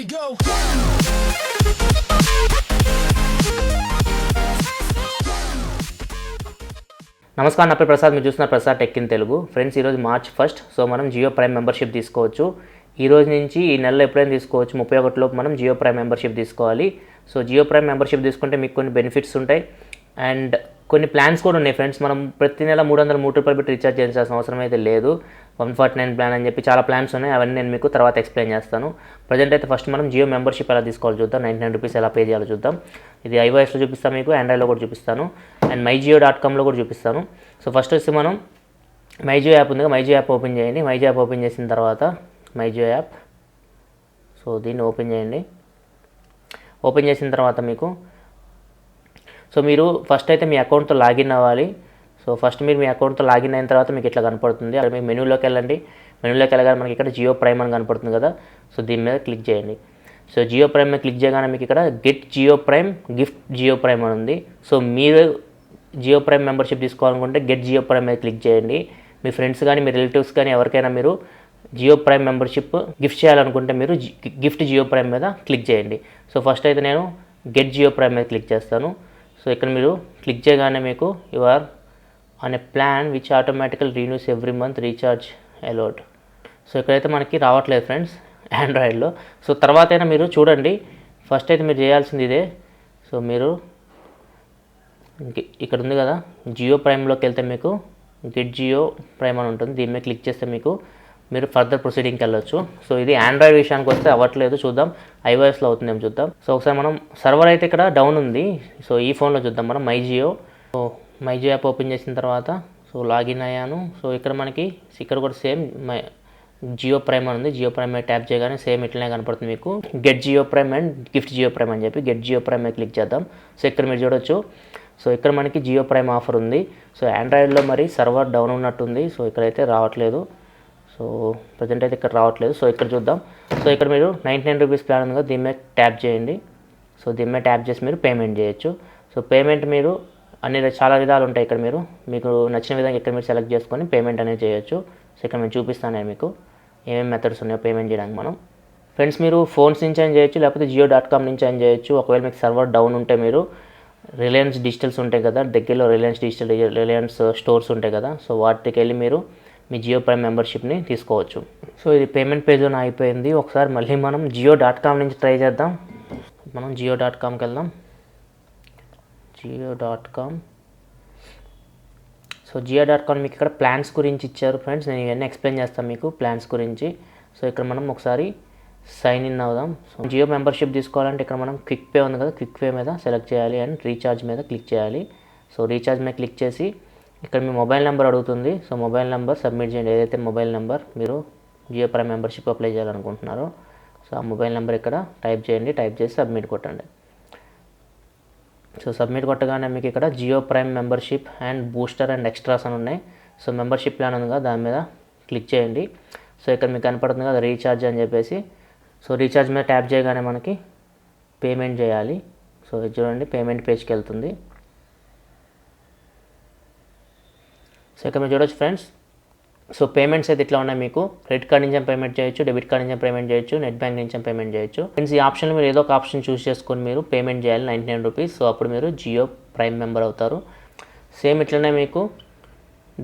we go. నమస్కారం, నా పేరు ప్రసాద్. మీరు చూస్తున్న Prasad tech in Telugu. Friends, ఈరోజు March 1 సో మనం జియో ప్రైమ్ మెంబర్షిప్ తీసుకోవచ్చు. ఈ రోజు నుంచి ఈ నెలలో ఎప్పుడైనా తీసుకోవచ్చు. 31 లోపు మనం జియో ప్రైమ్ మెంబర్షిప్ తీసుకోవాలి. సో జియో ప్రైమ్ మెంబర్షిప్ తీసుకుంటే మీకు కొన్ని బెనిఫిట్స్ ఉంటాయి అండ్ కొన్ని ప్లాన్స్ కూడా ఉన్నాయి ఫ్రెండ్స్. మనం ప్రతి నెల $303 పెట్టి రీఛార్జ్ చేయాల్సిన అవసరం అయితే లేదు. 149 ప్లాన్ అని చెప్పి చాలా ప్లాన్స్ ఉన్నాయి. అవన్నీ నేను మీకు తర్వాత ఎక్స్ప్లెయిన్ చేస్తాను. ప్రజెంట్ అయితే ఫస్ట్ మనం జియో మెంబర్షిప్ ఎలా తీసుకోవాలో చూద్దాం. $99 ఎలా పే చేయాలో చూద్దాం. ఇది iOSలో చూపిస్తాను, మీకు ఆండ్రాయిడ్లో కూడా చూపిస్తాను అండ్ myjio.comలో కూడా చూపిస్తాను. సో ఫస్ట్ వచ్చి మనం మైజియో యాప్ ఉంది, మైజియో యాప్ ఓపెన్ చేయండి. మైజియో యాప్ ఓపెన్ చేసిన తర్వాత మైజియో యాప్, సో దీన్ని ఓపెన్ చేయండి. ఓపెన్ చేసిన తర్వాత మీకు మీరు ఫస్ట్ అయితే మీ అకౌంట్తో లాగిన్ అవ్వాలి. సో ఫస్ట్ మీరు మీ అకౌంట్తో లాగిన్ అయిన తర్వాత మీకు ఇట్లా కనపడుతుంది. అక్కడ మీకు మెనూలోకి వెళ్ళండి. మెనూలోకి వెళ్ళగానే మనకి ఇక్కడ జియో ప్రైమ్ అని కనపడుతుంది కదా. సో దీని మీద క్లిక్ చేయండి. సో జియో ప్రైమ్ మీద క్లిక్ చేయగానే మీకు ఇక్కడ get Jio Prime, gift Jio Prime అని ఉంది. సో మీరు జియో ప్రైమ్ మెంబర్షిప్ తీసుకోవాలనుకుంటే గెట్ జియో ప్రైమ్ మీద క్లిక్ చేయండి. మీ ఫ్రెండ్స్ కానీ మీ రిలేటివ్స్ కానీ ఎవరికైనా మీరు జియో ప్రైమ్ మెంబర్షిప్ గిఫ్ట్ చేయాలనుకుంటే మీరు గిఫ్ట్ జియో ప్రైమ్ మీద క్లిక్ చేయండి. సో ఫస్ట్ అయితే నేను గెట్ జియో ప్రైమ్ మీద క్లిక్ చేస్తాను. సో ఇక్కడ మీరు క్లిక్ చేయగానే మీకు you are on a plan which automatical renews every month recharge allowed. So ఇక్కడైతే మనకి రావట్లేదు ఫ్రెండ్స్ ఆండ్రాయిడ్లో. సో తర్వాత అయినా మీరు చూడండి. ఫస్ట్ అయితే మీరు చేయాల్సింది ఇదే. సో మీరు ఇక్కడ ఉంది కదా జియో ప్రైమ్లోకి వెళ్తే మీకు గెట్ జియో ప్రైమ్ అని ఉంటుంది. దీని మీద క్లిక్ చేస్తే మీరు ఫర్దర్ ప్రొసీడింగ్కి వెళ్ళొచ్చు. సో ఇది ఆండ్రాయిడ్ విషయానికి వస్తే అవ్వట్లేదు, చూద్దాం iOSలో అవుతుందేమో చూద్దాం. సో ఒకసారి మనం సర్వర్ అయితే ఇక్కడ డౌన్ ఉంది. సో ఈ ఫోన్లో చూద్దాం మనం MyJio. So MyJio app open చేసిన తర్వాత సో లాగిన్ అయ్యాను. సో ఇక్కడ మనకి ఇక్కడ కూడా సేమ్ జియో ప్రైమ్ అని ఉంది. జియో ప్రైమ్ మీద ట్యాప్ చేయగానే సేమ్ ఇట్లనే కనపడుతుంది మీకు get Jio Prime and gift Jio Prime అని చెప్పి. గెట్ జియో ప్రైమ్ మీద క్లిక్ చేద్దాం. సో ఇక్కడ మీరు చూడొచ్చు. సో ఇక్కడ మనకి జియో ప్రైమ్ ఆఫర్ ఉంది. సో ఆండ్రాయిడ్లో మరి సర్వర్ డౌన్ ఉన్నట్టుంది. సో ఇక్కడైతే రావట్లేదు. సో ప్రజెంట్ అయితే ఇక్కడ రావట్లేదు. సో ఇక్కడ చూద్దాం. సో ఇక్కడ మీరు $99 ప్లాన్ ఉంది కదా, దీని మీద ట్యాప్ చేయండి. సో దీని మీద ట్యాప్ చేసి మీరు పేమెంట్ చేయొచ్చు. సో పేమెంట్ మీరు చాలా విధాలు ఉంటాయి. ఇక్కడ మీకు నచ్చిన విధంగా ఇక్కడ మీరు సెలెక్ట్ చేసుకొని పేమెంట్ అనేది చేయొచ్చు. సో ఇక్కడ నేను చూపిస్తాను మీకు ఏమేమి మెథడ్స్ ఉన్నాయో పేమెంట్ చేయడానికి. మనం ఫ్రెండ్స్ మీరు ఫోన్స్ నుంచి అయినా చేయొచ్చు, లేకపోతే జియో.com నుంచి అయినా చేయొచ్చు. ఒకవేళ మీకు సర్వర్ డౌన్ ఉంటే మీరు రిలయన్స్ డిజిటల్స్ ఉంటాయి కదా, దగ్గరలో రిలయన్స్ స్టోర్స్ ఉంటాయి కదా, సో వాటికి వెళ్ళి మీరు మీ జియో ప్రైమ్ మెంబర్షిప్ని తీసుకోవచ్చు. సో ఇది పేమెంట్ పేజ్లో అయిపోయింది. ఒకసారి మళ్ళీ మనం జియో.com నుంచి ట్రై చేద్దాం. మనం జియో.comకి వెళ్దాం. జియో.com. సో జియో.com మీకు ఇక్కడ ప్లాన్స్ గురించి ఇచ్చారు ఫ్రెండ్స్. నేను ఇవన్నీ ఎక్స్ప్లెయిన్ చేస్తాను మీకు ప్లాన్స్ గురించి. సో ఇక్కడ మనం ఒకసారి సైన్ ఇన్ అవుదాం. సో జియో మెంబర్షిప్ తీసుకోవాలంటే ఇక్కడ మనం క్విక్ పే ఉంది కదా, క్విక్ పే మీద సెలెక్ట్ చేయాలి అండ్ రీఛార్జ్ మీద క్లిక్ చేయాలి. సో రీఛార్జ్ మీద క్లిక్ చేసి ఇక్కడ మీ మొబైల్ నెంబర్ అడుగుతుంది. సో మొబైల్ నెంబర్ సబ్మిట్ చేయండి. ఏదైతే మొబైల్ నెంబర్ మీరు జియో ప్రైమ్ మెంబర్షిప్ అప్లై చేయాలనుకుంటున్నారో సో ఆ మొబైల్ నెంబర్ ఇక్కడ టైప్ చేయండి. టైప్ చేసి సబ్మిట్ కొట్టండి. సో సబ్మిట్ కొట్టగానే మీకు ఇక్కడ Jio Prime membership and booster and extras అని ఉన్నాయి. సో మెంబర్షిప్ ప్లాన్ ఉంది కదా, దాని మీద క్లిక్ చేయండి. సో ఇక్కడ మీకు కనపడుతుంది కదా రీఛార్జ్ అని చెప్పేసి. సో రీఛార్జ్ మీద ట్యాప్ చేయగానే మనకి పేమెంట్ చేయాలి. సో ఇది చూడండి పేమెంట్ పేజ్కి వెళ్తుంది. సో ఇక్కడ మీరు చూడొచ్చు ఫ్రెండ్స్. సో పేమెంట్స్ అయితే ఇట్లా ఉన్నాయి. మీకు క్రెడిట్ కార్డ్ నుంచి పేమెంట్ చేయొచ్చు, డెబిట్ కార్డ్ నుంచి పేమెంట్ చేయొచ్చు, నెట్ బ్యాంక్ నుంచి పేమెంట్ చేయొచ్చు. ఫ్రెండ్స్ ఈ ఆప్షన్లో మీరు ఏదో ఒక ఆప్షన్ చూస్ చేసుకొని మీరు పేమెంట్ చేయాలి $99. సో అప్పుడు మీరు జియో ప్రైమ్ మెంబర్ అవుతారు. సేమ్ ఇట్లనే మీకు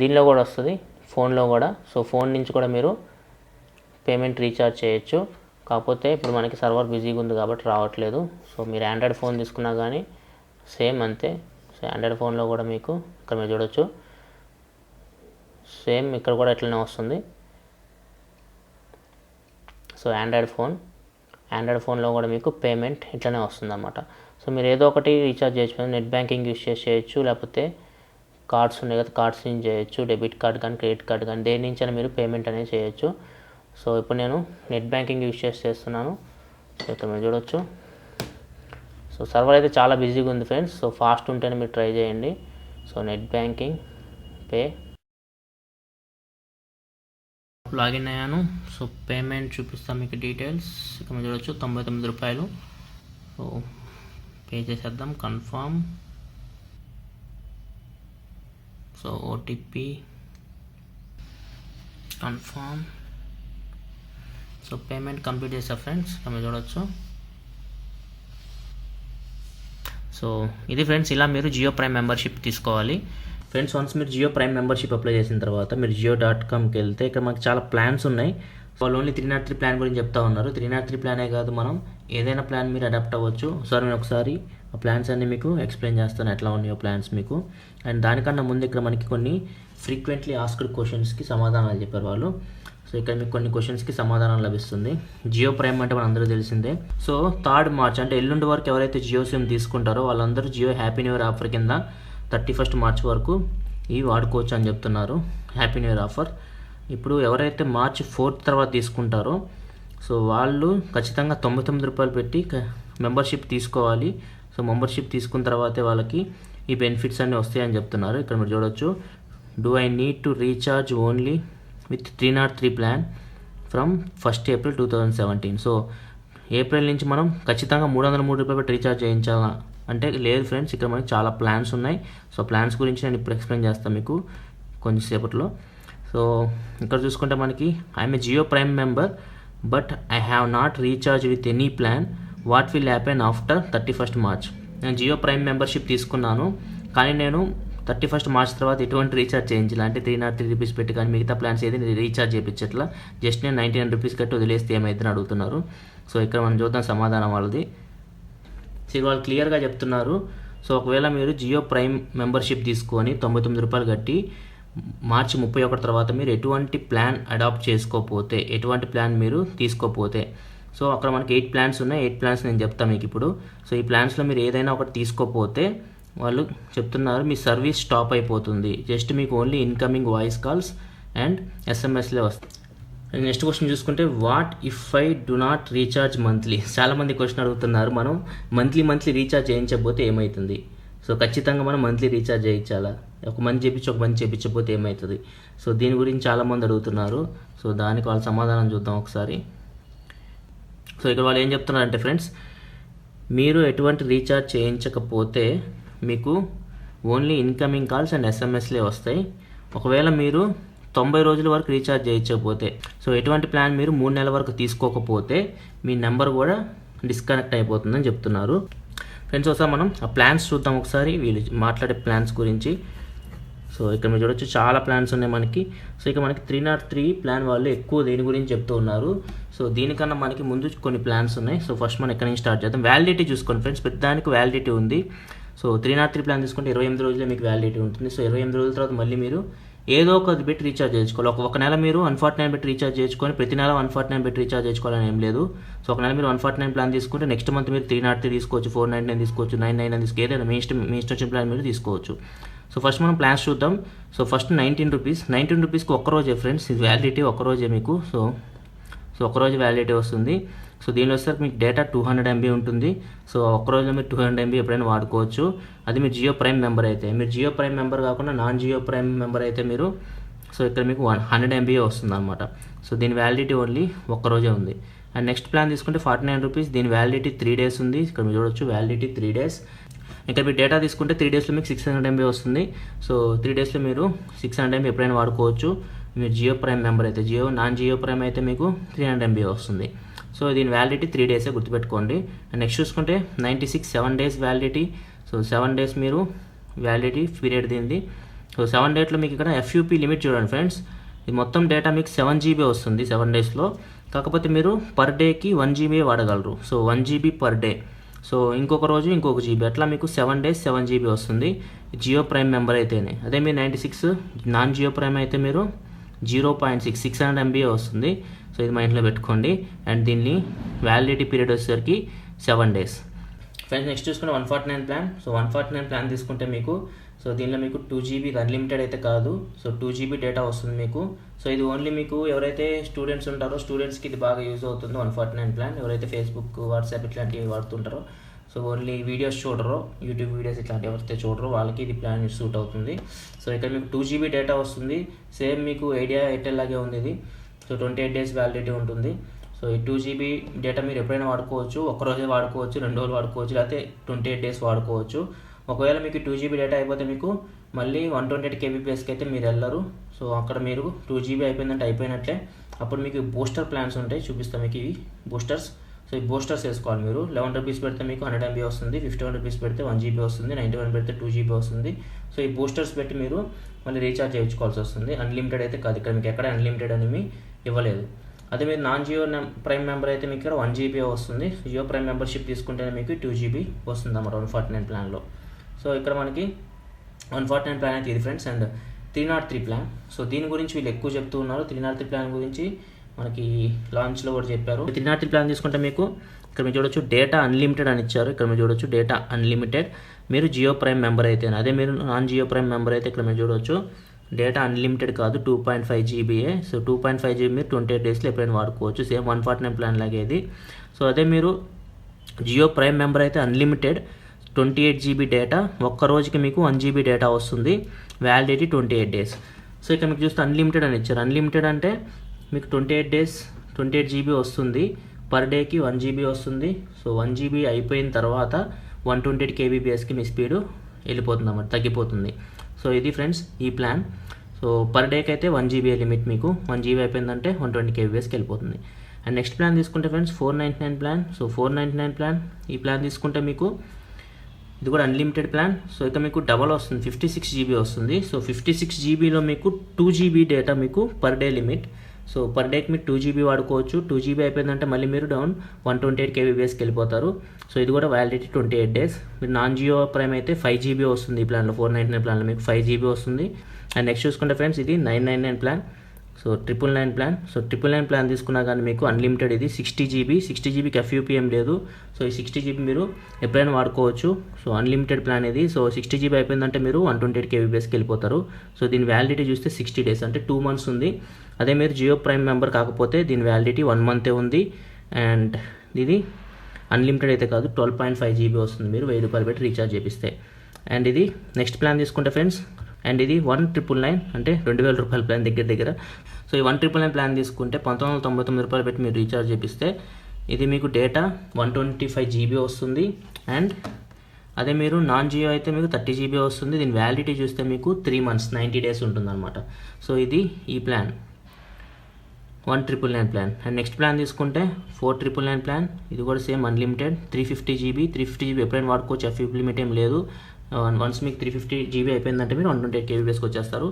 దీనిలో కూడా వస్తుంది, ఫోన్లో కూడా. సో ఫోన్ నుంచి కూడా మీరు పేమెంట్ రీఛార్జ్ చేయొచ్చు. కాకపోతే ఇప్పుడు మనకి సర్వర్ బిజీగా ఉంది కాబట్టి రావట్లేదు. సో మీరు ఆండ్రాయిడ్ ఫోన్ తీసుకున్నా కానీ సేమ్ అంతే. సో ఆండ్రాయిడ్ ఫోన్లో కూడా మీకు ఇక్కడ మీరు చూడొచ్చు సేమ్ ఇక్కడ కూడా ఇట్లనే వస్తుంది. సో ఆండ్రాయిడ్ ఫోన్లో కూడా మీకు పేమెంట్ ఇట్లనే వస్తుంది అన్నమాట. సో మీరు ఏదో ఒకటి రీఛార్జ్ చేయొచ్చు. నెట్ బ్యాంకింగ్ యూస్ చేయొచ్చు, లేకపోతే కార్డ్స్ ఉన్నాయి కదా, కార్డ్స్ నుంచి చేయొచ్చు. డెబిట్ కార్డ్ కానీ క్రెడిట్ కార్డ్ కానీ దేని నుంచైనా మీరు పేమెంట్ అనేది చేయొచ్చు. సో ఇప్పుడు నేను నెట్ బ్యాంకింగ్ యూస్ చేస్తున్నాను. సో ఇక్కడ మీరు చూడొచ్చు. సో సర్వర్ అయితే చాలా బిజీగా ఉంది ఫ్రెండ్స్. సో ఫాస్ట్ ఉంటేనే మీరు ట్రై చేయండి. So net banking pay login అయ్యాను. సో పేమెంట్ చూపిస్తాను మీకు డీటెయిల్స్. ఇక్కడ మీరు చూడొచ్చు $99. సో పే చేసేద్దాం. Confirm. So OTP confirm. So payment complete చేసా ఫ్రెండ్స్, మీరు చూడొచ్చు. సో ఇది ఫ్రెండ్స్, ఇలా మీరు జియో ప్రైమ్ మెంబర్షిప్ తీసుకోవాలి. ఫ్రెండ్స్ వన్స్ మీరు జియో ప్రైమ్ మెంబర్షిప్ అప్లై చేసిన తర్వాత మీరు జియో.comకి వెళ్తే ఇక్కడ మనకి చాలా ప్లాన్స్ ఉన్నాయి. వాళ్ళు ఓన్లీ 303 ప్లాన్ గురించి చెప్తా ఉన్నారు. 303 ప్లానే కాదు, మనం ఏదైనా ప్లాన్ మీరు అడాప్ట్ అవ్వచ్చు. సార్ నేను ఒకసారి ఆ ప్లాన్స్ అన్నీ మీకు ఎక్స్ప్లెయిన్ చేస్తాను ఎట్లా ఉన్నాయో ప్లాన్స్ మీకు. అండ్ దానికన్నా ముందు ఇక్కడ మనకి కొన్ని ఫ్రీక్వెంట్లీ ఆస్క్డ్ క్వశ్చన్స్కి సమాధానాలు చెప్పారు వాళ్ళు. సో ఇక్కడ మీకు కొన్ని క్వశ్చన్స్కి సమాధానం లభిస్తుంది. జియో ప్రైమ్ అంటే మనందరూ తెలిసిందే. సో 3 మార్చ్ అంటే ఎల్లుండి వరకు ఎవరైతే జియో సిమ్ తీసుకుంటారో వాళ్ళందరూ Jio happy new year offer కింద 31 మార్చ్ వరకు ఇవి వాడుకోవచ్చు అని చెప్తున్నారు. Happy new year offer. ఇప్పుడు ఎవరైతే మార్చ్ 4 తర్వాత తీసుకుంటారో సో వాళ్ళు ఖచ్చితంగా 99 రూపాయలు పెట్టి మెంబర్షిప్ తీసుకోవాలి. సో మెంబర్షిప్ తీసుకున్న తర్వాతే వాళ్ళకి ఈ బెనిఫిట్స్ అన్నీ వస్తాయని చెప్తున్నారు. ఇక్కడ మీరు చూడొచ్చు, do I need to recharge only with 303 plan from 1 April 2017. So April నుంచి మనం ఖచ్చితంగా 303 రూపాయలు పెట్టి రీఛార్జ్ చేయించాలా అంటే లేదు ఫ్రెండ్స్, ఇక్కడ మనకి చాలా ప్లాన్స్ ఉన్నాయి. సో ప్లాన్స్ గురించి నేను ఇప్పుడు ఎక్స్ప్లెయిన్ చేస్తాను మీకు కొంచెంసేపట్లో. సో ఇక్కడ చూసుకుంటే మనకి I'm a Jio Prime member but I have not recharge with any plan, what will happen after 31 March. నేను జియో ప్రైమ్ మెంబర్షిప్ తీసుకున్నాను కానీ నేను 31 మార్చ్ తర్వాత ఎటువంటి రీఛార్జ్ చేయించాలి అంటే 303 రూపీస్ పెట్టి, కానీ మిగతా ప్లాన్స్ ఏది రీఛార్జ్ చేయించట్లా. జస్ట్ నేను 99 రూపీస్ కట్టి వదిలేస్తే ఏమైందని అడుగుతున్నారు. సో ఇక్కడ మనం చూద్దాం సమాధానం వాళ్ళది. సో వాళ్ళు క్లియర్గా చెప్తున్నారు. సో ఒకవేళ మీరు జియో ప్రైమ్ మెంబర్షిప్ తీసుకొని 99 రూపాయలు కట్టి మార్చి 31 తర్వాత మీరు ఎటువంటి ప్లాన్ అడాప్ట్ చేసుకోకపోతే, ఎటువంటి ప్లాన్ మీరు తీసుకోకపోతే, సో అక్కడ మనకి 8 ప్లాన్స్ ఉన్నాయి. 8 ప్లాన్స్ నేను చెప్తాను మీకు ఇప్పుడు. సో ఈ ప్లాన్స్లో మీరు ఏదైనా ఒకటి తీసుకోకపోతే వాళ్ళు చెప్తున్నారు మీ సర్వీస్ స్టాప్ అయిపోతుంది. జస్ట్ మీకు only incoming voice calls and ఎస్ఎంఎస్లే వస్తాయి. నెక్స్ట్ క్వశ్చన్ చూసుకుంటే, what if I do not recharge monthly. చాలామంది క్వశ్చన్ అడుగుతున్నారు, మనం మంత్లీ రీఛార్జ్ చేయించకపోతే ఏమవుతుంది. సో ఖచ్చితంగా మనం మంత్లీ రీఛార్జ్ చేయించాలా, ఒక మంత్ చేయించకపోతే ఏమవుతుంది. సో దీని గురించి చాలామంది అడుగుతున్నారు. సో దానికి వాళ్ళ సమాధానం చూద్దాం ఒకసారి. సో ఇక్కడ వాళ్ళు ఏం చెప్తున్నారంటే ఫ్రెండ్స్, మీరు ఎటువంటి రీఛార్జ్ చేయించకపోతే మీకు ఓన్లీ ఇన్కమింగ్ కాల్స్ అండ్ ఎస్ఎంఎస్లే వస్తాయి. ఒకవేళ మీరు 90 రోజుల వరకు రీఛార్జ్ చేయించకపోతే, సో ఎటువంటి ప్లాన్ మీరు 3 నెలల వరకు తీసుకోకపోతే మీ నెంబర్ కూడా డిస్కనెక్ట్ అయిపోతుందని చెప్తున్నారు. ఫ్రెండ్స్ ఒకసారి మనం ఆ ప్లాన్స్ చూద్దాం ఒకసారి, వీళ్ళు మాట్లాడే ప్లాన్స్ గురించి. సో ఇక్కడ మీరు చూడొచ్చు చాలా ప్లాన్స్ ఉన్నాయి మనకి. సో ఇక మనకి 303 ప్లాన్ వాళ్ళు ఎక్కువ దేని గురించి చెప్తూ ఉన్నారు. సో దీనికన్నా మనకి ముందు కొన్ని ప్లాన్స్ ఉన్నాయి. సో ఫస్ట్ మనం ఎక్కడి నుంచి స్టార్ట్ చేద్దాం. వ్యాలిడిటీ చూసుకోండి ఫ్రెండ్స్, ప్రతిదానికి వ్యాలిడిటీ ఉంది. సో 303 ప్లాన్ తీసుకుంటే 28 రోజులే మీకు వ్యాలిడిటీ ఉంటుంది. సో 28 రోజుల తర్వాత మళ్ళీ మీరు ఏదో ఒకటి పెట్టి రీఛార్జ్ చేసుకోవాలి. ఒక నెల మీరు 149 పెట్టి రీఛార్జ్ చేసుకొని ప్రతి నెల 149 పెట్టి రీఛార్జ్ చేసుకోవాలని ఏం లేదు. సో ఒక నెల మీరు 149 ప్లాన్ తీసుకుంటే నెక్స్ట్ మంత్ మీరు 303 తీసుకోవచ్చు, 499 తీసుకోవచ్చు, 999 తీసుకోవచ్చు, ఏదైనా మీ ఇష్టం వచ్చిన ప్లాన్ మీరు తీసుకోవచ్చు. సో ఫస్ట్ మనం ప్లాన్స్ చూద్దాం. సో ఫస్ట్ 19 రూపీస్కి ఒక్కరోజే ఫ్రెండ్స్, ఇది వ్యాలిడిటీ ఒక్కరోజే మీకు. సో ఒక్కరోజు వ్యాలిడిటీ వస్తుంది. సో దీనిలో వచ్చేసరికి మీకు డేటా 200 MB ఉంటుంది. సో ఒక్కరోజులో మీరు 200 MB ఎప్పుడైనా వాడుకోవచ్చు. అది మీరు జియో ప్రైమ్ మెంబర్ అయితే. మీరు జియో ప్రైమ్ మెంబర్ కాకుండా నాన్ జియో ప్రైమ్ మెంబర్ అయితే మీరు సో ఇక్కడ మీకు 100 MB వస్తుంది అనమాట. సో దీని వ్యాలిడిటీ ఓన్లీ ఒక్కరోజే ఉంది. అండ్ నెక్స్ట్ ప్లాన్ తీసుకుంటే 49 రూపీస్, దీని వ్యాలిడిటీ 3 days ఉంది. ఇక్కడ మీరు చూడొచ్చు వ్యాలిడిటీ 3 days. ఇక్కడ మీరు డేటా తీసుకుంటే 3 daysలో మీకు 600 MB వస్తుంది. సో 3 daysలో మీరు 600 MB ఎప్పుడైనా వాడుకోవచ్చు మీరు జియో ప్రైమ్ మెంబర్ అయితే. నాన్ జియో ప్రైమ్ అయితే మీకు 300 MB వస్తుంది. సో దీని వ్యాలిడిటీ 3 days గుర్తుపెట్టుకోండి. అండ్ నెక్స్ట్ చూసుకుంటే 96 7 days వ్యాలిడిటీ. సో 7 days మీరు వ్యాలిడిటీ పీరియడ్ దీనిది. సో 7 daysలో మీకు ఇక్కడ FUP లిమిట్ చూడండి ఫ్రెండ్స్, ఇది మొత్తం డేటా మీకు 7 GB వస్తుంది 7 daysలో. కాకపోతే మీరు పర్ డేకి 1 GB వాడగలరు. So 1 GB per day. So ఇంకొక రోజు ఇంకొక GB, అట్లా మీకు 7 days 7 GB వస్తుంది జియో ప్రైమ్ మెంబర్ అయితేనే. అదే మీరు 96 నాన్ జియో ప్రైమ్ అయితే మీరు 600 MB వస్తుంది. సో ఇది మైండ్లో పెట్టుకోండి. అండ్ దీన్ని వ్యాలిడిటీ పీరియడ్ వచ్చేసరికి 7 days. ఫ్రెండ్స్ నెక్స్ట్ చూసుకుంటే 149 ప్లాన్. సో 149 ప్లాన్ తీసుకుంటే మీకు సో దీనిలో మీకు 2 GB అన్లిమిటెడ్ అయితే కాదు. సో 2 GB డేటా వస్తుంది మీకు. సో ఇది ఓన్లీ మీకు ఎవరైతే స్టూడెంట్స్ ఉంటారో స్టూడెంట్స్కి ఇది బాగా యూజ్ అవుతుందో 149 ప్లాన్. ఎవరైతే ఫేస్బుక్ వాట్సాప్ ఇట్లాంటివి వాడుతుంటారో, సో ఓన్లీ వీడియోస్ చూడరో, యూట్యూబ్ వీడియోస్ ఇట్లాంటివి ఎవరైతే చూడరో వాళ్ళకి ఇది ప్లాన్ సూట్ అవుతుంది. సో ఇక్కడ మీకు 2 GB డేటా వస్తుంది. సేమ్ మీకు ఐడియా ఎయిర్టెల్ లాగే ఉంది ఇది. సో 28 days వ్యాలిడిటీ ఉంటుంది. సో ఈ 2 GB డేటా మీరు ఎప్పుడైనా వాడుకోవచ్చు, ఒక్కరోజే వాడుకోవచ్చు, 2 రోజులు వాడుకోవచ్చు, లేకపోతే 28 days వాడుకోవచ్చు. ఒకవేళ మీకు 2 GB డేటా అయిపోతే మీకు మళ్ళీ 128 kbpsకి అయితే మీరు వెళ్ళరు. సో అక్కడ మీరు 2 GB అయిపోయిందంటే అయిపోయినట్లే. అప్పుడు మీకు బూస్టర్ ప్లాన్స్ ఉంటాయి, చూపిస్తాం మీకు ఇవి బూస్టర్స్. సో ఈ బూస్టర్స్ వేసుకోవాలి మీరు. 11 రూపీస్ పెడితే మీకు 100 MB వస్తుంది, 51 రూపీస్ పెడితే 1 GB వస్తుంది, 91 పెడితే 2 GB వస్తుంది. సో ఈ బూస్టర్స్ పెట్టి మీరు మళ్ళీ రీఛార్జ్ చేయించుకోవాల్సి వస్తుంది. అన్లిమిటెడ్ అయితే కాదు, ఇక్కడ మీకు ఎక్కడ అన్లిమిటెడ్ అనేవి ఇవ్వలేదు. అదే మీరు నాన్ జియో ప్రైమ్ మెంబర్ అయితే మీకు ఇక్కడ 1 GB వస్తుంది. జియో ప్రైమ్ మెంబర్షిప్ తీసుకుంటేనే మీకు 2 GB వస్తుంది అన్నమాట 149 ప్లాన్లో. సో ఇక్కడ మనకి 149 ప్లాన్ అయితే ఇది ఫ్రెండ్స్. And 303 plan. సో దీని గురించి వీళ్ళు ఎక్కువ చెప్తూ ఉన్నారు. 303 ప్లాన్ గురించి మనకి లాంచ్లో కూడా చెప్పారు. 303 ప్లాన్ తీసుకుంటే మీకు ఇక్కడ మీరు చూడొచ్చు డేటా అన్లిమిటెడ్ అని ఇచ్చారు. ఇక్కడ మీరు చూడొచ్చు డేటా అన్లిమిటెడ్ మీరు జియో ప్రైమ్ మెంబర్ అయితే. అదే మీరు నాన్ జియో ప్రైమ్ మెంబర్ అయితే ఇక్కడ మీరు చూడొచ్చు డేటా అన్లిమిటెడ్ కాదు, 2.5 GBయే. సో 2.5 GB మీరు 28 డేస్లో ఎప్పుడైనా వాడుకోవచ్చు. సేమ్ 149 ప్లాన్ లాగే ఇది. సో అదే మీరు జియో ప్రైమ్ మెంబర్ అయితే అన్లిమిటెడ్ 28 GB డేటా, ఒక్క రోజుకి మీకు 1 GB డేటా వస్తుంది, వ్యాలిడిటీ 28 డేస్. సో ఇక్కడ మీకు చూస్తే అన్లిమిటెడ్ అని ఇచ్చారు. అన్లిమిటెడ్ అంటే మీకు 28 డేస్ 28 GB వస్తుంది, పర్ డేకి 1 GB వస్తుంది. సో 1 GB అయిపోయిన తర్వాత 128 kbpsకి మీ స్పీడు వెళ్ళిపోతుంది అన్నమాట, తగ్గిపోతుంది. సో ఇది ఫ్రెండ్స్ ఈ ప్లాన్. సో పర్ డేకి అయితే 1 GB లిమిట్, మీకు 1 GB అయిపోయిందంటే 120 kbpsకి వెళ్ళిపోతుంది. అండ్ నెక్స్ట్ ప్లాన్ తీసుకుంటే ఫ్రెండ్స్ 499 ప్లాన్. సో 499 ప్లాన్, ఈ ప్లాన్ తీసుకుంటే మీకు ఇది కూడా అన్లిమిటెడ్ ప్లాన్. సో ఇక మీకు డబల్ వస్తుంది, 56 GB వస్తుంది. సో 56 GBలో మీకు 2 GB డేటా మీకు per day limit. So per డేకి మీరు 2 GB వాడుకోవచ్చు. 2 GB అయిపోయిందంటే మళ్ళీ మీరు డౌన్ 128 kbpsకి వెళ్ళిపోతారు. సో ఇది కూడా వ్యాలిడిటీ 28 డేస్. మీరు నాన్ జియో ప్రైమ్ అయితే 5 GB వస్తుంది ఈ ప్లాన్లో. 499 ప్లాన్లో మీకు 5 GB వస్తుంది. అండ్ నెక్స్ట్ చూసుకుంటే ఫ్రెండ్స్ ఇది 999 plan. So 999 plan. So 999 plan తీసుకున్నా కానీ మీకు అన్లిమిటెడ్ ఇది 60 GB. 60 GBకి FUPM లేదు. సో ఈ 60 GB మీరు ఎప్పుడైనా వాడుకోవచ్చు. సో అన్లిమిటెడ్ ప్లాన్ ఇది. సో 60 GB అయిపోయిందంటే మీరు 128 kbpsకి వెళ్ళిపోతారు. సో దీని వ్యాలిడిటీ చూస్తే 60 డేస్ అంటే 2 months ఉంది. అదే మీరు జియో ప్రైమ్ మెంబర్ కాకపోతే దీని వ్యాలిడిటీ 1 month ఉంది. అండ్ ఇది అన్లిమిటెడ్ అయితే కాదు, 12.5 GB వస్తుంది మీరు 1000 రూపాయలు పెట్టి రీఛార్జ్ చేపిస్తే. అండ్ ఇది నెక్స్ట్ ప్లాన్ తీసుకుంటే ఫ్రెండ్స్, అండ్ ఇది 1999 అంటే 2000 రూపాయల ప్లాన్ దగ్గర. సో ఈ 1999 ప్లాన్ తీసుకుంటే 1999 రూపాయలు పెట్టి మీరు రీఛార్జ్ చేపిస్తే ఇది మీకు డేటా 125 GB వస్తుంది. అండ్ అదే మీరు నాన్ జియో అయితే మీకు 30 GB వస్తుంది. దీని వ్యాలిడిటీ చూస్తే మీకు 3 months 90 డేస్ ఉంటుంది అనమాట. సో ఇది ఈ plan 1999 plan. And next plan తీసుకుంటే 4999 ప్లాన్. ఇది కూడా సేమ్ అన్లిమిటెడ్ 350 GB. 350 GB ఎప్పుడైనా వాడుకోవచ్చు, FUP లిమిట్ ఏం లేదు. వన్స్ మీకు 350 GB అయిపోయిందంటే మీరు 128 kbpsకి వచ్చేస్తారు.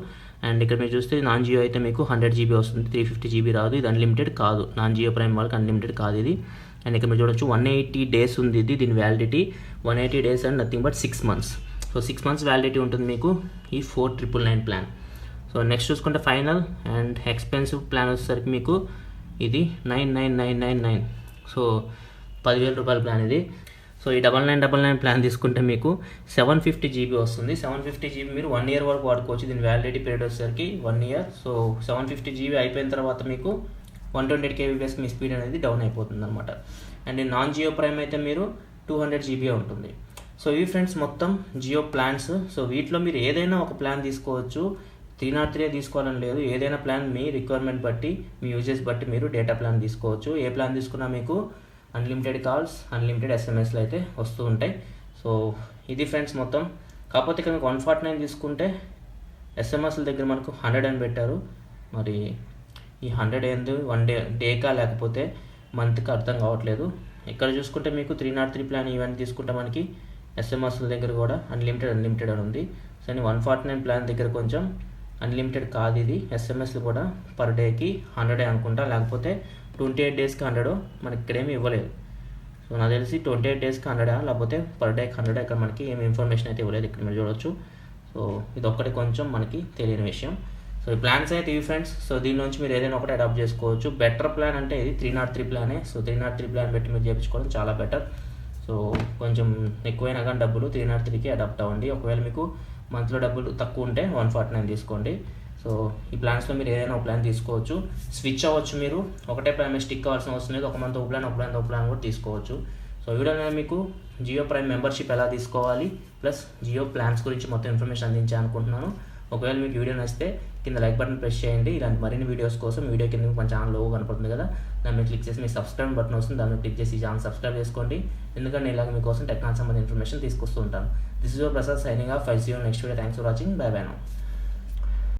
అండ్ ఇక్కడ మీరు చూస్తే నాన్ జియో అయితే మీకు 100 GB వస్తుంది, 350 GB రాదు. ఇది అన్లిమిటెడ్ కాదు, నాన్ జియో ప్రైమ్ వాళ్ళకి అన్లిమిటెడ్ కాదు ఇది. అండ్ ఇక్కడ మీరు చూడొచ్చు 180 డేస్ ఉంది ఇది. దీని validity 180 days and nothing but 6 months. So 6 months validity ఉంటుంది మీకు ఈ 4999 ప్లాన్. సో నెక్స్ట్ చూసుకుంటే ఫైనల్ అండ్ ఎక్స్పెన్సివ్ ప్లాన్ వచ్చేసరికి మీకు ఇది 99999. సో 10,000 రూపాయల ప్లాన్ ఇది. సో ఈ 9999 ప్లాన్ తీసుకుంటే మీకు 750 GB వస్తుంది. 750 GB మీరు 1 year వరకు వాడుకోవచ్చు. దీని వ్యాలిడిటీ పీరియడ్ వచ్చేసరికి 1 year. సో 750 GB అయిపోయిన తర్వాత మీకు 128 kbpsకి మీ స్పీడ్ అనేది డౌన్ అయిపోతుంది అనమాట. అండ్ నాన్ జియో ప్రైమ్ అయితే మీరు 200 GB ఉంటుంది. సో ఇవి ఫ్రెండ్స్ మొత్తం జియో ప్లాన్స్. సో వీటిలో మీరు ఏదైనా ఒక ప్లాన్ తీసుకోవచ్చు, 303 తీసుకోవాలని లేదు. ఏదైనా ప్లాన్ మీ రిక్వైర్మెంట్ బట్టి, మీ యూజెస్ బట్టి మీరు డేటా ప్లాన్ తీసుకోవచ్చు. ఏ ప్లాన్ తీసుకున్నా మీకు అన్లిమిటెడ్ కాల్స్, అన్లిమిటెడ్ SMSలు అయితే వస్తూ ఉంటాయి. సో ఇది ఫ్రెండ్స్ మొత్తం. కాకపోతే ఇక్కడ మీకు 149 తీసుకుంటే SMSల దగ్గర మనకు 100 అని పెట్టారు. మరి ఈ 100 ఏంది, 1 డేకా లేకపోతే మంత్కి అర్థం కావట్లేదు. ఇక్కడ చూసుకుంటే మీకు 303 ప్లాన్ ఈవెంట్ తీసుకుంటే మనకి SMSల దగ్గర కూడా అన్లిమిటెడ్ అని ఉంది. సో 149 ప్లాన్ దగ్గర కొంచెం అన్లిమిటెడ్ కాదు ఇది. SMSలు కూడా పర్ డేకి 100 అనుకుంటా, లేకపోతే 28 డేస్కి 100 మనకి ఇక్కడేమి ఇవ్వలేదు. సో నాకు తెలిసి 28 డేస్కి 100 లేకపోతే పర్ డేకి 100 ఇక్కడ మనకి ఏమి ఇన్ఫర్మేషన్ అయితే ఇవ్వలేదు. ఇక్కడ మీరు చూడవచ్చు. సో ఇది ఒక్కటి కొంచెం మనకి తెలియని విషయం. సో ఈ ప్లాన్స్ అయితే ఇవి ఫ్రెండ్స్. సో దీని నుంచి మీరు ఏదైనా ఒకటి అడాప్ట్ చేసుకోవచ్చు. బెటర్ ప్లాన్ అంటే ఇది 303 ప్లానే. సో 303 ప్లాన్ పెట్టి మీరు చేయించుకోవడం చాలా బెటర్. సో కొంచెం ఎక్కువైనా కానీ డబ్బులు 303కి అడాప్ట్ అవ్వండి. ఒకవేళ మీకు మంత్లో డబ్బులు తక్కువ ఉంటే 149 తీసుకోండి. సో ఈ ప్లాన్స్లో మీరు ఏదైనా ఒక ప్లాన్ తీసుకోవచ్చు, స్విచ్ అవ్వచ్చు. మీరు ఒకటే ప్లాన్ మీద స్టిక్ అవ్వాల్సిన అవసరం లేదు. ఒక మంత్ ఒక ప్లాన్ కూడా తీసుకోవచ్చు. సో వీడియోలో మీకు జియో ప్రైమ్ మెంబర్షిప్ ఎలా తీసుకోవాలి ప్లస్ జియో ప్లాన్స్ గురించి మొత్తం ఇన్ఫర్మేషన్ అందించాను అనుకుంటున్నాను. ఒకవేళ మీకు వీడియో నచ్చితే కింద లైక్ బటన్ ప్రెస్ చేయండి. ఇలాంటి మరిన్ని వీడియోస్ కోసం వీడియో కింద మన ఛానల్ లోగో కనపడుతుంది కదా, దాన్ని మీద క్లిక్ చేసి మీ సబ్స్క్రైబ్ బటన్ వస్తుంది, దాన్ని క్లిక్ చేసి ఛానల్ సబ్స్క్రైబ్ చేసుకోండి. ఎందుకంటే ఇలాగ మీకోసం టెక్నాలజీ సంబంధించిన ఇన్ఫర్మేషన్ తీసుకొస్తూ ఉంటాను. This is your Prasad signing off. 5 see you next video. Thanks for watching. Bye bye now.